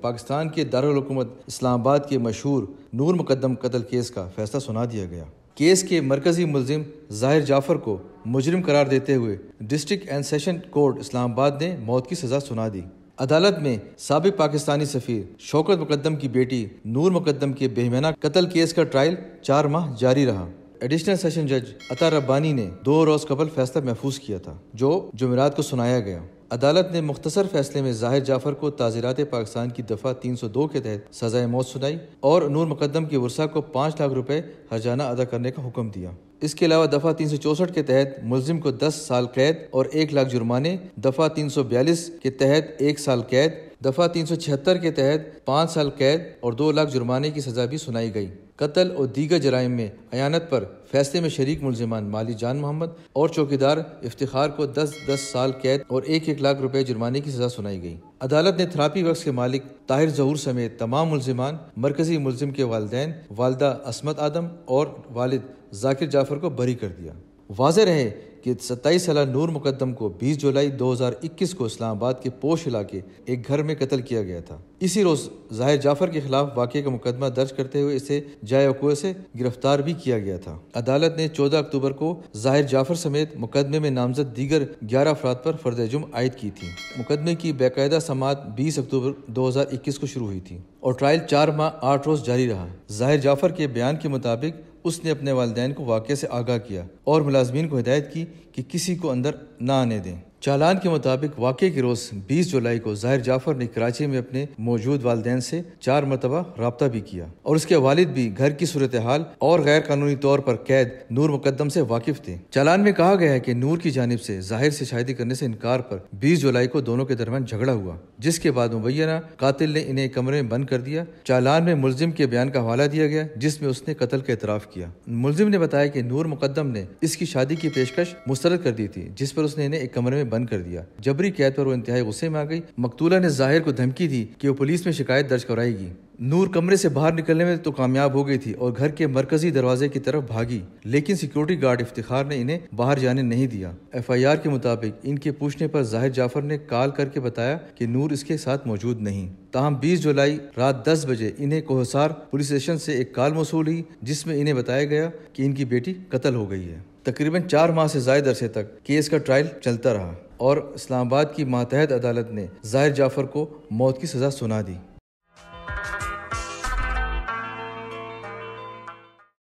پاکستان کے دارالحکومت اسلام آباد کے مشہور نور مقدم قتل کیس کا فیصلہ سنا دیا گیا۔ کیس کے مرکزی ملزم ظاہر جعفر کو مجرم قرار دیتے ہوئے ڈسٹرکٹ اینڈ سیشن کورٹ اسلام آباد نے موت کی سزا سنا دی۔ عدالت میں سابق پاکستانی سفیر شوکت مقدم کی بیٹی نور مقدم کے بہیمانہ قتل کیس کا ٹرائل 4 ماہ جاری رہا۔ ایڈیشنل سیشن جج عطا ربانی نے 2 روز قبل فیصلہ محفوظ کیا تھا، جو جمعرات کو سنایا گیا۔ عدالت نے مختصر فیصلے میں ظاہر جعفر کو تعزیرات پاکستان کی دفعہ 302 کے تحت سزائے موت سنائی اور نور مقدم کے ورثاء کو 5 لاکھ روپے ہرجانہ ادا کرنے کا حکم دیا۔ اس کے علاوہ دفعہ 364 کے تحت ملزم کو 10 سال قید اور 1 لاکھ جرمانے، دفعہ 342 کے تحت 1 سال قید، دفعہ 376 کے تحت 5 سال قید اور 2 لاکھ جرمانے کی سزا بھی سنائی گئی۔ قتل اور دیگر جرائم میں اعانت پر فیصلے میں شریک ملزمان مالی جان محمد اور چوکیدار افتخار کو 10 سال قید اور 1 لاکھ روپے جرمانے کی سزا سنائی گئی۔ عدالت نے تھراپی ورکس کے مالک طاہر ظہور سمیت تمام ملزمان، مرکزی ملزم کے والدین، والدہ عصمت آدم اور والد ذاکر جعفر کو بری کر دیا۔ واضح رہے کہ 27 سالہ نور مقدم کو 20 جولائی 2021 کو اسلام آباد کے پوش علاقے ایک گھر میں قتل کیا گیا تھا۔ اسی روز ظاہر جعفر کے خلاف واقعے کا مقدمہ درج کرتے ہوئے اسے جائے وقوع سے گرفتار بھی کیا گیا تھا۔ عدالت نے 14 اکتوبر کو ظاہر جعفر سمیت مقدمے میں نامزد دیگر 11 افراد پر فرد جرم عائد کی تھی۔ مقدمے کی باقاعدہ سماعت 20 اکتوبر 2021 کو شروع ہوئی تھی اور ٹرائل 4 ماہ 8 روز جاری رہا۔ ظاہر جعفر کے بیان کے مطابق اس نے اپنے والدین کو واقعے سے آگاہ کیا اور ملازمین کو ہدایت کی کہ کسی کو اندر نہ آنے دیں۔ چالان کے مطابق واقعے کے روز 20 جولائی کو ظاہر جعفر نے کراچی میں اپنے موجود والدین سے 4 مرتبہ رابطہ بھی کیا اور اس کے والد بھی گھر کی صورتحال اور غیر قانونی طور پر قید نور مقدم سے واقف تھے۔ چالان میں کہا گیا ہے کہ نور کی جانب سے ظاہر سے شادی کرنے سے انکار پر 20 جولائی کو دونوں کے درمیان جھگڑا ہوا، جس کے بعد مبینہ قاتل نے انہیں کمرے میں بند کر دیا۔ چالان میں ملزم کے بیان کا حوالہ دیا گیا جس میں اس نے قتل کا اعتراف کیا۔ ملزم نے بتایا کہ نور مقدم نے اس کی شادی کی پیشکش مسترد کر دی تھی، جس پر اس نے انہیں ایک کمرے میں بند کر دیا۔ جبری قید پر وہ انتہائی غصے میں آ گئی۔ مقتولہ نے ظاہر کو دھمکی دی کہ وہ پولیس میں شکایت درج کرائے گی۔ نور کمرے سے باہر نکلنے میں تو کامیاب ہو گئی تھی اور گھر کے مرکزی دروازے کی طرف بھاگی، لیکن سیکیورٹی گارڈ افتخار نے انہیں باہر جانے نہیں دیا۔ FIR کے مطابق ان کے پوچھنے پر ظاہر جعفر نے کال کر کے بتایا کہ نور اس کے ساتھ موجود نہیں۔ تاہم 20 جولائی رات 10 بجے انہیں کوہسار پولیس اسٹیشن سے ایک کال موصول ہوئی جس میں انہیں بتایا گیا کہ ان کی بیٹی قتل ہو گئی ہے۔ تقریباً 4 ماہ سے زائد عرصے تک کیس کا ٹرائل چلتا رہا اور اسلام آباد کی ماتحت عدالت نے ظاہر جعفر کو موت کی سزا سنا دی۔